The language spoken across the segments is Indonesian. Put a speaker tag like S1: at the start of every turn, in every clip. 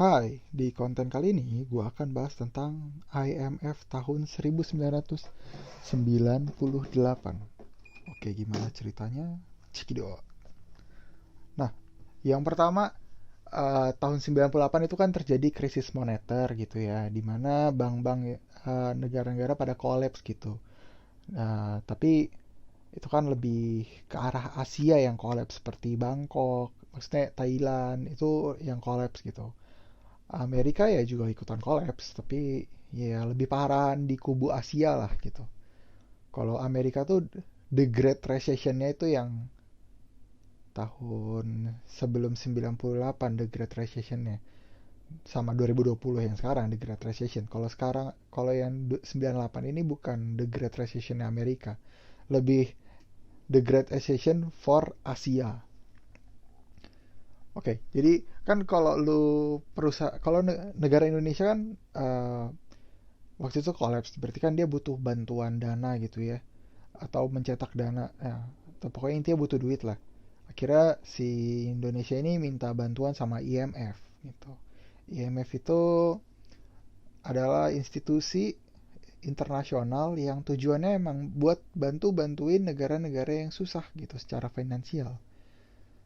S1: Hai, di konten kali ini gue akan bahas tentang IMF tahun 1998. Oke, gimana ceritanya? Cekidot. Nah, yang pertama, tahun 98 itu kan terjadi krisis moneter gitu ya, di mana bank-bank negara-negara pada kolaps gitu. Nah, tapi itu kan lebih ke arah Asia yang kolaps seperti Bangkok, maksudnya Thailand itu yang kolaps gitu. Amerika ya juga ikutan kolaps, tapi ya lebih parah di kubu Asia lah gitu. Kalau Amerika tuh the Great Recession-nya itu yang tahun sebelum 98 the Great Recession-nya sama 2020 yang sekarang the Great Recession. Kalau yang 98 ini bukan the Great Recession Amerika, lebih the Great Recession for Asia. Oke, jadi kan kalau negara Indonesia kan waktu itu kolaps, berarti kan dia butuh bantuan dana gitu ya, atau mencetak dana, ya, atau pokoknya intinya butuh duit lah. Akhirnya si Indonesia ini minta bantuan sama IMF gitu. IMF itu adalah institusi internasional yang tujuannya emang buat bantuin negara-negara yang susah gitu secara finansial.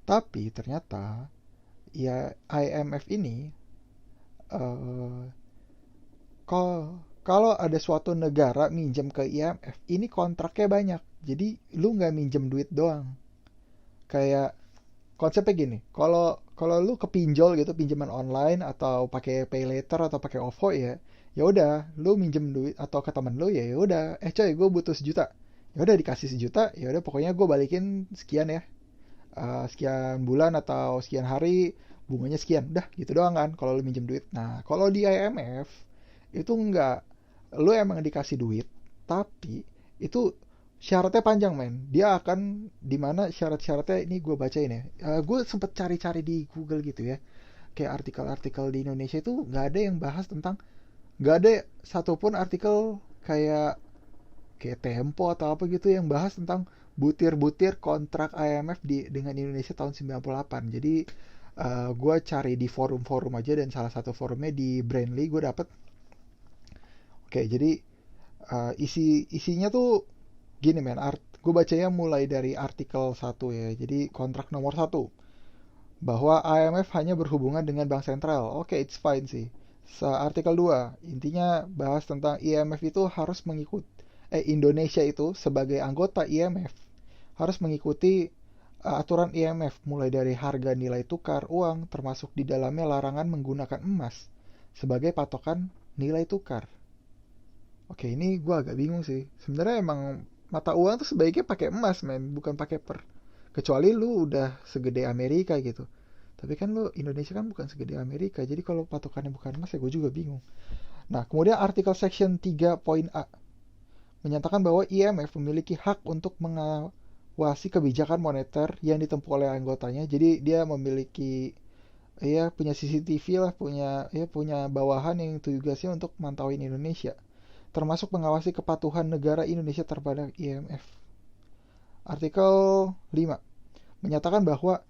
S1: Tapi ternyata ya IMF ini eh, kalau ada suatu negara minjem ke IMF, ini kontraknya banyak. Jadi lu nggak minjem duit doang. Kayak konsepnya gini, kalau kalau lu kepinjol gitu, pinjaman online atau pakai pay later atau pakai OVO ya, ya udah, lu minjem duit atau ke temen lu ya udah, coy gue butuh 1 juta. Ya udah dikasih 1 juta, ya udah pokoknya gue balikin sekian ya. Sekian bulan atau sekian hari bunganya sekian. Udah gitu doang kan kalau lu minjem duit. Nah, kalau di IMF itu enggak, lu emang dikasih duit, tapi itu syaratnya panjang men. Dia akan dimana syarat-syaratnya ini gue bacain ya. Gue sempet cari-cari di Google gitu ya. Kayak artikel-artikel di Indonesia itu nggak ada yang bahas tentang, nggak ada satupun artikel kayak kayak Tempo atau apa gitu yang bahas tentang butir-butir kontrak IMF dengan Indonesia tahun 98. Jadi gue cari di forum-forum aja dan salah satu forumnya di Brandly gue dapet. Oke, jadi isinya tuh gini men, gue bacanya mulai dari artikel 1 ya. Jadi kontrak nomor 1 bahwa IMF hanya berhubungan dengan bank sentral. Oke, it's fine sih. Artikel 2 intinya bahas tentang IMF itu harus mengikut Indonesia itu sebagai anggota IMF harus mengikuti aturan IMF mulai dari harga nilai tukar uang termasuk di dalamnya larangan menggunakan emas sebagai patokan nilai tukar. Oke, ini gue agak bingung sih. Sebenarnya emang mata uang tuh sebaiknya pakai emas, men, bukan pakai per. Kecuali lu udah segede Amerika gitu. Tapi kan lu Indonesia kan bukan segede Amerika, jadi kalau patokannya bukan emas ya gue juga bingung. Nah, kemudian artikel section 3 poin A menyatakan bahwa IMF memiliki hak untuk mengawasi kebijakan moneter yang ditempuh oleh anggotanya. Jadi dia memiliki ya punya CCTV lah, punya bawahan yang tugasnya untuk mantauin Indonesia, termasuk mengawasi kepatuhan negara Indonesia terhadap IMF. Artikel 5 menyatakan bahwa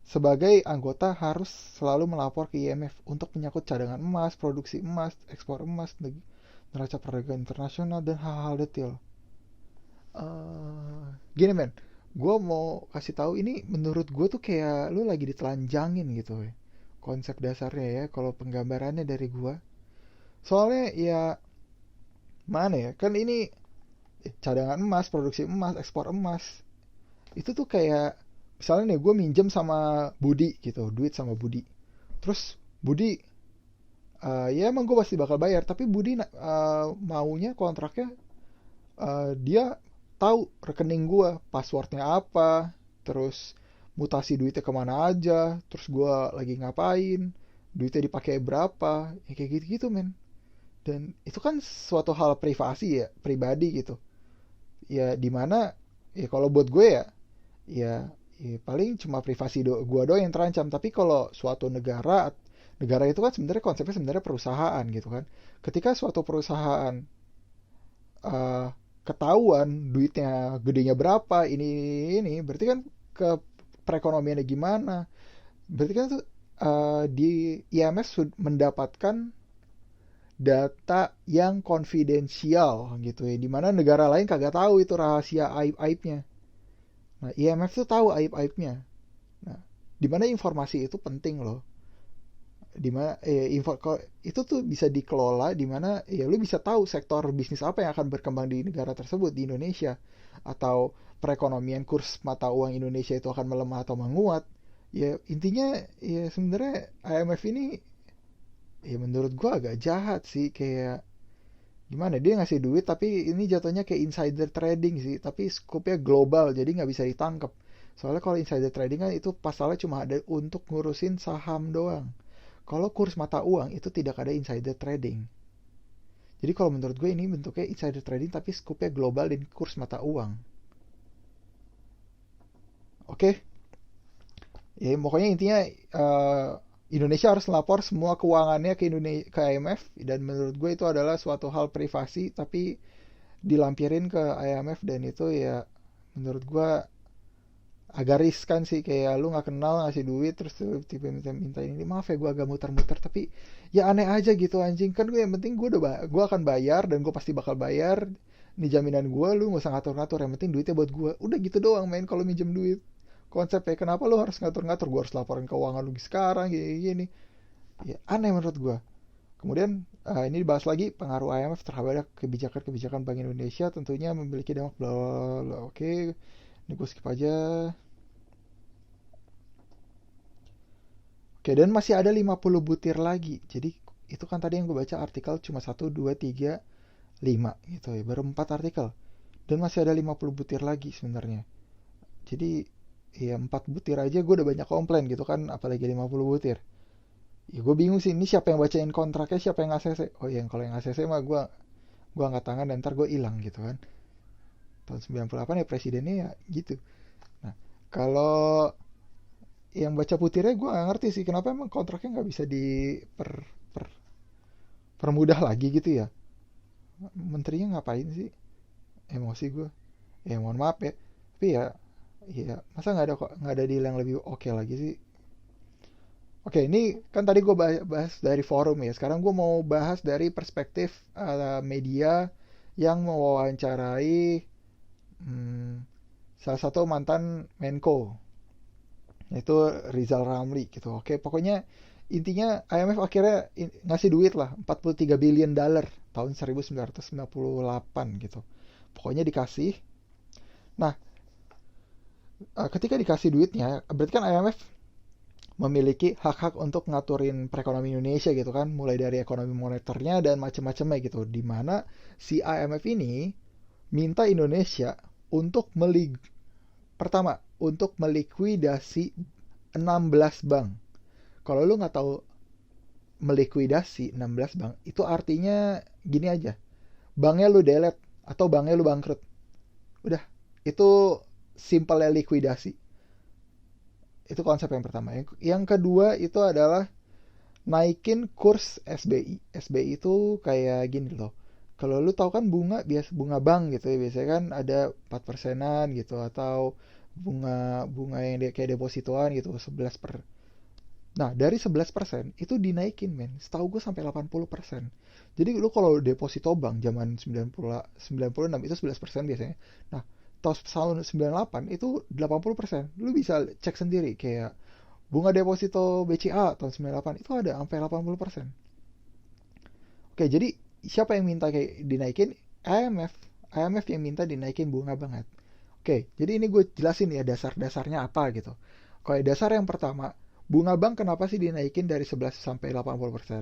S1: sebagai anggota harus selalu melapor ke IMF untuk menyangkut cadangan emas, produksi emas, ekspor emas, neraca perdagangan internasional, dan hal-hal detail. Gini men, gue mau kasih tahu ini menurut gue tuh kayak lu lagi ditelanjangin gitu ya. Konsep dasarnya ya, kalau penggambarannya dari gue. Soalnya ya mana ya, kan ini cadangan emas, produksi emas, ekspor emas. Itu tuh kayak misalnya nih gue minjem sama Budi gitu, duit sama Budi. Terus Budi ya emang gue pasti bakal bayar, tapi Budi maunya kontraknya dia tahu rekening gue, passwordnya apa, terus mutasi duitnya kemana aja, terus gue lagi ngapain, duitnya dipakai berapa, ya kayak gitu-gitu men. Dan itu kan suatu hal privasi ya, pribadi gitu. Ya dimana ya kalau buat gue ya paling cuma privasi gue doang yang terancam. Tapi kalau suatu negara itu kan sebenarnya konsepnya sebenarnya perusahaan gitu kan. Ketika suatu perusahaan eh, ketahuan duitnya gedenya berapa ini berarti kan ke perekonomiannya gimana, berarti kan itu di IMF mendapatkan data yang konfidensial gitu ya, dimana negara lain kagak tahu itu rahasia aib-aibnya. Nah, IMF tuh tahu aib-aibnya. Nah, dimana informasi itu penting loh. Dimana itu tuh bisa dikelola, dimana ya lu bisa tahu sektor bisnis apa yang akan berkembang di negara tersebut, di Indonesia, atau perekonomian, kurs mata uang Indonesia itu akan melemah atau menguat. Ya intinya ya sebenarnya IMF ini ya menurut gua agak jahat sih, kayak gimana dia ngasih duit tapi ini jatuhnya kayak insider trading sih, tapi skupnya global jadi nggak bisa ditangkap. Soalnya kalau insider trading kan itu pasalnya cuma ada untuk ngurusin saham doang. Kalau kurs mata uang itu tidak ada insider trading. Jadi kalau menurut gue ini bentuknya insider trading tapi skupnya global dan kurs mata uang. Oke, ya pokoknya intinya Indonesia harus lapor semua keuangannya ke Indonesia, ke IMF, dan menurut gue itu adalah suatu hal privasi tapi dilampirin ke IMF, dan itu ya menurut gue agak riskan sih, kayak lu nggak kenal ngasih duit terus tiba minta ini, maaf ya gue agak muter-muter tapi ya aneh aja gitu anjing. Kan gue yang penting gue akan bayar dan gue pasti bakal bayar, ini jaminan gue, lu nggak usah ngatur-ngatur, yang penting duitnya buat gue, udah gitu doang main kalau minjem duit. Konsepnya kenapa lu harus ngatur-ngatur, gue harus laporin keuangan lu sekarang gini, ya aneh menurut gue. Kemudian ini dibahas lagi pengaruh IMF terhadap kebijakan-kebijakan Bank Indonesia, tentunya memiliki dampak bla bla bla. Oke, ini gue skip aja. Oke, dan masih ada 50 butir lagi. Jadi itu kan tadi yang gue baca artikel cuma 1, 2, 3, 5 gitu ya. Baru 4 artikel. Dan masih ada 50 butir lagi sebenarnya. Jadi ya 4 butir aja gue udah banyak komplain gitu kan, apalagi 50 butir. Ya gue bingung sih, ini siapa yang bacain kontraknya, siapa yang ACC. Oh ya, kalau yang ACC mah gue angkat tangan dan ntar gue hilang gitu kan. Tahun 98 ya presidennya ya gitu. Nah, kalau yang baca putirnya gue gak ngerti sih kenapa emang kontraknya nggak bisa per, permudah lagi gitu ya. Menterinya ngapain sih, emosi gue, ya mohon maaf ya, tapi ya ya masa nggak ada deal yang lebih oke lagi sih. Oke, ini kan tadi gue bahas dari forum ya, sekarang gue mau bahas dari perspektif media yang mewawancarai hmm, salah satu mantan Menko, yaitu Rizal Ramli gitu. Oke, pokoknya intinya IMF akhirnya ngasih duit lah 43 billion dollar tahun 1998 gitu. Pokoknya dikasih. Nah, ketika dikasih duitnya, berarti kan IMF memiliki hak-hak untuk ngaturin perekonomian Indonesia gitu kan, mulai dari ekonomi moneternya dan macam-macamnya gitu. Dimana si IMF ini minta Indonesia untuk pertama untuk melikuidasi 16 bank. Kalau lu nggak tahu melikuidasi 16 bank, itu artinya gini aja. Banknya lu delete atau banknya lu bangkrut. Udah, itu simpelnya likuidasi. Itu konsep yang pertama. Yang kedua itu adalah naikin kurs SBI. SBI itu kayak gini loh. Kalau lu tahu kan bunga bank gitu ya, biasanya kan ada 4%-an gitu, atau bunga yang kayak depositoan gitu 11 per. Nah, dari 11% itu dinaikin, men. Setahu gue sampai 80%. Jadi lu kalau deposito bank zaman 96 itu 11% biasanya. Nah, tahun 98 itu 80%. Lu bisa cek sendiri kayak bunga deposito BCA tahun 98 itu ada sampai 80%. Oke, jadi siapa yang minta kayak dinaikin? IMF. IMF yang minta dinaikin bunga banget. Oke, jadi ini gue jelasin ya dasar-dasarnya apa gitu. Kalau dasar yang pertama, bunga bank kenapa sih dinaikin dari 11 sampai 80%?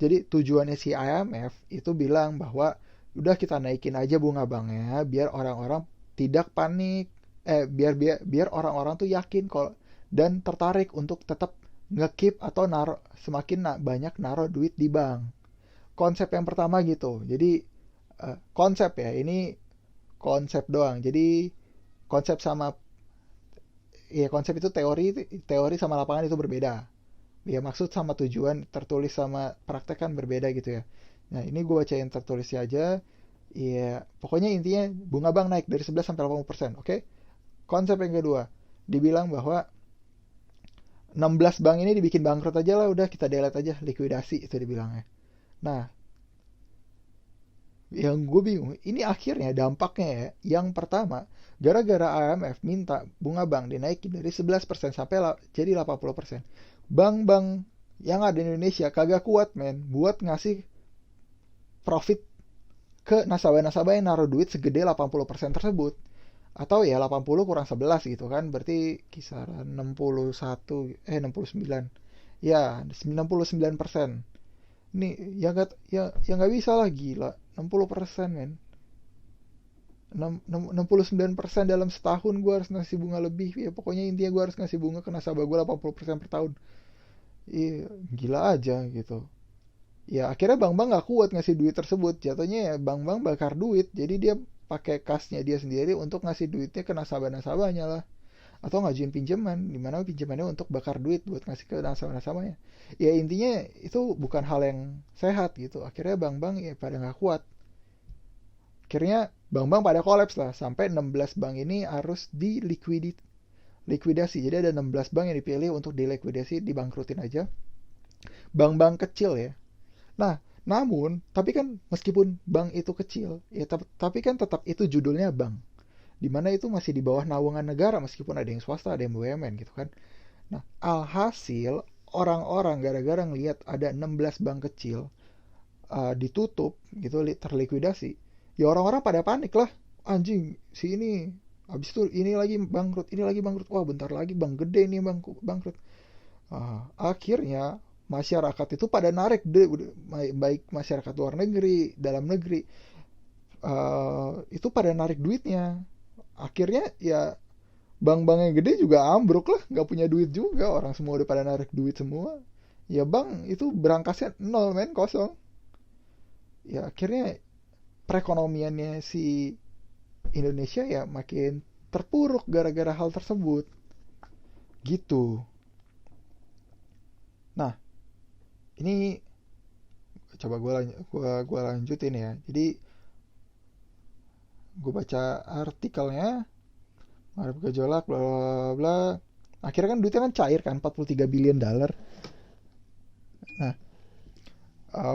S1: Jadi tujuannya si IMF itu bilang bahwa udah kita naikin aja bunga banknya biar orang-orang tidak panik. Biar orang-orang tuh yakin kalau dan tertarik untuk tetap ngekip atau banyak naruh duit di bank. Konsep yang pertama gitu. Jadi konsep ya, ini konsep doang. Jadi konsep sama ya konsep itu teori, teori sama lapangan itu berbeda. Ya maksud sama tujuan tertulis sama praktek kan berbeda gitu ya. Nah, ini gue bacain tertulisnya aja. Ya, pokoknya intinya bunga bank naik dari 11 sampai 80%, oke? Konsep yang kedua, dibilang bahwa 16 bank ini dibikin bangkrut aja lah, udah kita delete aja, likuidasi itu dibilangnya. Nah, yang gue bingung, ini akhirnya dampaknya ya, yang pertama, gara-gara IMF minta bunga bank dinaikin dari 11% sampai jadi 80%. Bank-bank yang ada di Indonesia kagak kuat men buat ngasih profit ke nasabah-nasabah yang naruh duit segede 80% tersebut. Atau ya 80 kurang 11 gitu kan, berarti kisaran 69. Ya, 69%. Nih, yang nggak bisa lah, gila. 60% men. 69% dalam setahun gue harus ngasih bunga lebih. Ya pokoknya intinya gue harus ngasih bunga ke nasabah gue 80% per tahun. Iya, gila aja gitu. Ya akhirnya bank-bank nggak kuat ngasih duit tersebut. Jatuhnya ya bank-bank bakar duit. Jadi dia pakai kasnya dia sendiri untuk ngasih duitnya ke nasabah-nasabahnya lah. Atau ngajuin pinjaman, dimana pinjamannya untuk bakar duit buat ngasih ke nasabah-nasabahnya. Ya intinya itu bukan hal yang sehat gitu. Akhirnya bank-bank ya pada nggak kuat. Akhirnya bank-bank pada kolaps lah. Sampai 16 bank ini harus likuidasi. Jadi ada 16 bank yang dipilih untuk dilikuidasi, dibangkrutin aja. Bank-bank kecil ya. Nah, namun, tapi kan meskipun bank itu kecil, ya tapi kan tetap itu judulnya bank. Dimana itu masih di bawah naungan negara meskipun ada yang swasta, ada yang BUMN gitu kan. Nah, alhasil orang-orang gara-gara ngelihat ada 16 bank kecil ditutup gitu, terlikuidasi, ya orang-orang pada panik lah. Anjing, si ini habis itu ini lagi bangkrut, ini lagi bangkrut. Wah, bentar lagi bank gede ini bangkrut. Akhirnya masyarakat itu pada narik deh, baik masyarakat luar negeri, dalam negeri, itu pada narik duitnya. Akhirnya ya bank-bank yang gede juga ambruk lah, nggak punya duit juga, orang semua udah pada narik duit semua. Ya bank itu berangkasnya nol men, kosong. Ya akhirnya perekonomiannya si Indonesia ya makin terpuruk gara-gara hal tersebut gitu. Nah, ini coba gue lanjutin ya. Jadi gue baca artikelnya, ada gejolak bla bla bla. Akhirnya kan duitnya kan cair kan, 43 billion dollar. Nah,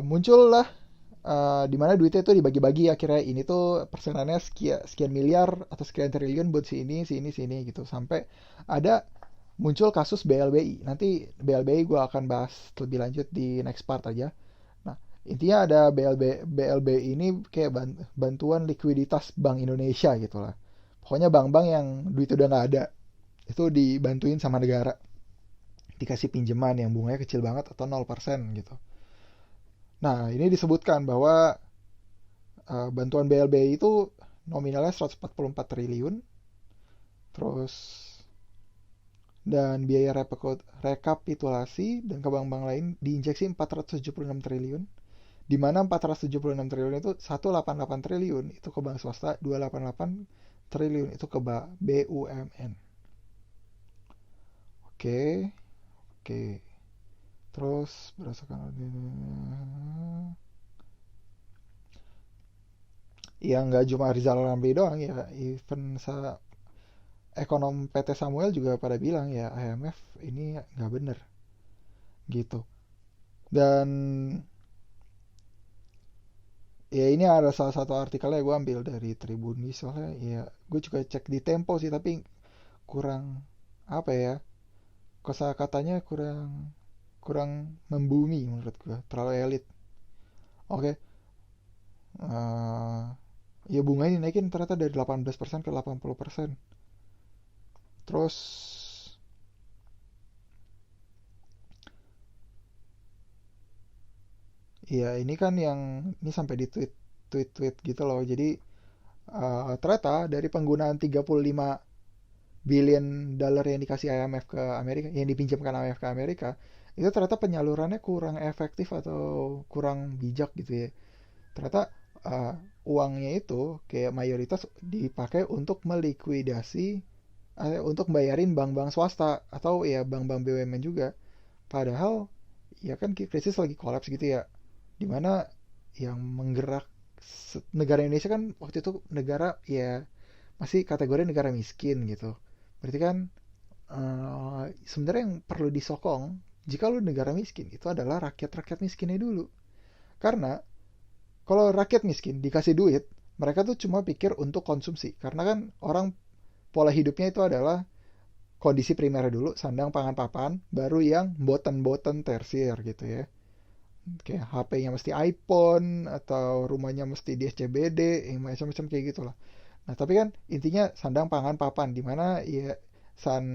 S1: muncullah di mana duitnya itu dibagi-bagi. Akhirnya ini tuh persenannya sekian miliar atau sekian triliun buat si ini gitu. Sampai ada muncul kasus BLBI. Nanti BLBI gue akan bahas lebih lanjut di next part aja. Nah, intinya ada BLBI ini kayak bantuan likuiditas Bank Indonesia gitu lah. Pokoknya bank-bank yang duit udah nggak ada, itu dibantuin sama negara. Dikasih pinjaman yang bunganya kecil banget atau 0% gitu. Nah, ini disebutkan bahwa bantuan BLBI itu nominalnya 144 triliun. Terus dan biaya rekapitulasi dan ke bank-bank lain diinjeksi 476 triliun. Di mana 476 triliun itu 188 triliun itu ke bank swasta, 288 triliun itu ke BUMN. Oke, oke. Terus berdasarkan ya nggak cuma Rizal Ramli doang ya, even ekonom PT Samuel juga pada bilang ya IMF ini nggak bener gitu. Dan ya ini ada salah satu artikelnya gue ambil dari Tribunnews, soalnya ya gue juga cek di Tempo sih, tapi kurang apa ya, kosakatanya kurang kurang membumi menurut gue, terlalu elit. Oke, ya bunganya dinaikin ternyata dari 18% ke 80%. Terus ya ini kan yang ini sampai di tweet gitu loh. Jadi ternyata dari penggunaan 35 billion dollar yang dikasih IMF ke Amerika, yang dipinjamkan IMF ke Amerika, itu ternyata penyalurannya kurang efektif atau kurang bijak gitu ya. Ternyata uh, uangnya itu kayak mayoritas dipakai untuk melikuidasi, untuk bayarin bank-bank swasta atau ya bank-bank BUMN juga. Padahal ya kan krisis lagi kolaps gitu ya. Dimana yang menggerak negara Indonesia kan waktu itu negara ya masih kategori negara miskin gitu. Berarti kan sebenarnya yang perlu disokong jika lu negara miskin itu adalah rakyat-rakyat miskinnya dulu. Karena kalau rakyat miskin dikasih duit, mereka tuh cuma pikir untuk konsumsi. Karena kan orang pola hidupnya itu adalah kondisi primer dulu, sandang pangan papan, baru yang boten-boten tersier gitu ya. Kayak HP-nya mesti iPhone atau rumahnya mesti di SCBD, yang macam-macam kayak gitulah. Nah, tapi kan intinya sandang pangan papan di mana ya san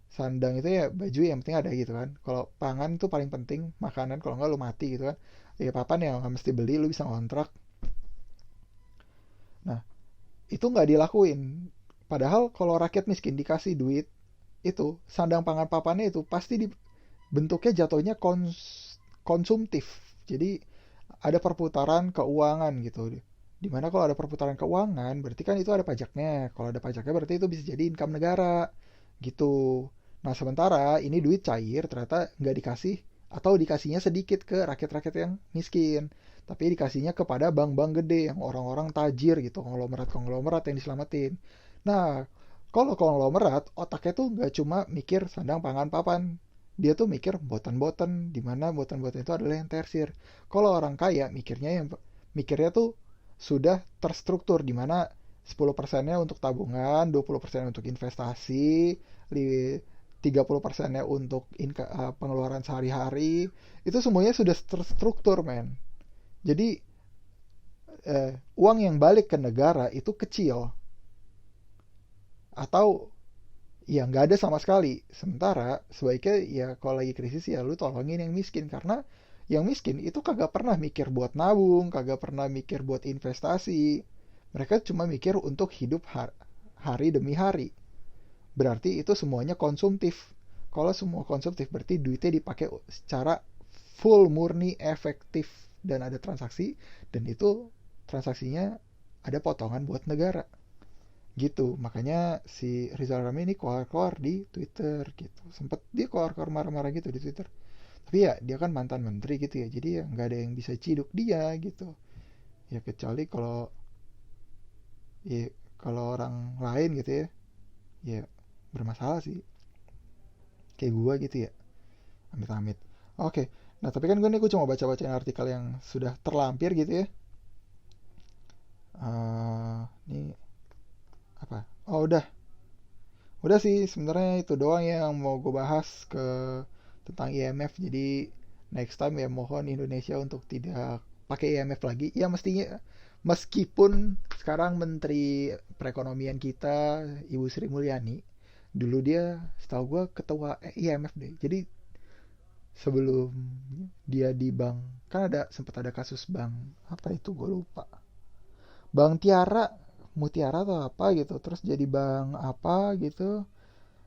S1: sandang itu ya baju yang penting ada gitu kan. Kalau pangan itu paling penting, makanan kalau nggak lu mati gitu kan. Ya papan ya nggak mesti beli, lu bisa ngontrak. Nah, itu nggak dilakuin. Padahal kalau rakyat miskin dikasih duit, itu sandang pangan papannya itu pasti bentuknya jatuhnya konsumtif. Jadi ada perputaran keuangan gitu. Dimana kalau ada perputaran keuangan, berarti kan itu ada pajaknya. Kalau ada pajaknya berarti itu bisa jadi income negara gitu. Nah sementara ini duit cair ternyata nggak dikasih atau dikasihnya sedikit ke rakyat-rakyat yang miskin. Tapi dikasihnya kepada bank-bank gede yang orang-orang tajir gitu, konglomerat-konglomerat yang diselamatin. Nah, kalau konglomerat otaknya tuh nggak cuma mikir sandang pangan papan, dia tuh mikir botan-botan, di mana botan-botan itu adalah yang tersir. Kalau orang kaya mikirnya tuh sudah terstruktur di mana 10%-nya untuk tabungan, 20% untuk investasi, 30%-nya untuk pengeluaran sehari-hari. Itu semuanya sudah terstruktur, men. Jadi uang yang balik ke negara itu kecil atau ya nggak ada sama sekali. Sementara sebaiknya ya kalau lagi krisis ya lu tolongin yang miskin karena yang miskin itu kagak pernah mikir buat nabung, kagak pernah mikir buat investasi. Mereka cuma mikir untuk hidup hari demi hari. Berarti itu semuanya konsumtif. Kalau semua konsumtif berarti duitnya dipakai secara full murni efektif dan ada transaksi dan itu transaksinya ada potongan buat negara gitu. Makanya si Rizal Ramli ini keluar-keluar di Twitter gitu, sempet dia keluar-keluar marah-marah gitu di Twitter, tapi ya dia kan mantan menteri gitu ya, jadi ya nggak ada yang bisa ciduk dia gitu ya, kecuali kalau ya kalau orang lain gitu ya ya bermasalah sih, kayak gua gitu ya, amit-amit. Oke, nah tapi kan gue cuma baca-bacain artikel yang sudah terlampir gitu ya. Ini apa, oh udah sih sebenarnya itu doang yang mau gue bahas tentang IMF. Jadi next time ya mohon Indonesia untuk tidak pakai IMF lagi. Ya mestinya meskipun sekarang Menteri Perekonomian kita Ibu Sri Mulyani dulu dia setahu gue ketua IMF deh. Jadi sebelum dia di bank kan ada sempat ada kasus bank apa itu gue lupa. Bank Mutiara atau apa gitu. Terus jadi bank apa gitu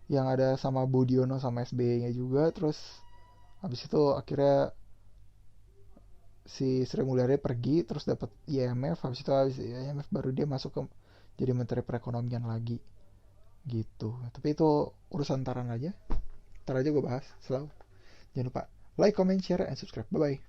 S1: yang ada sama Budiono sama SBY-nya juga. Terus habis itu akhirnya si Sri Mulyani pergi terus dapat IMF. Habis IMF baru dia masuk ke jadi Menteri Perekonomian lagi gitu. Tapi itu urusan taran aja. Ntar aja gue bahas selalu. Jangan lupa like, comment, share, and subscribe. Bye bye.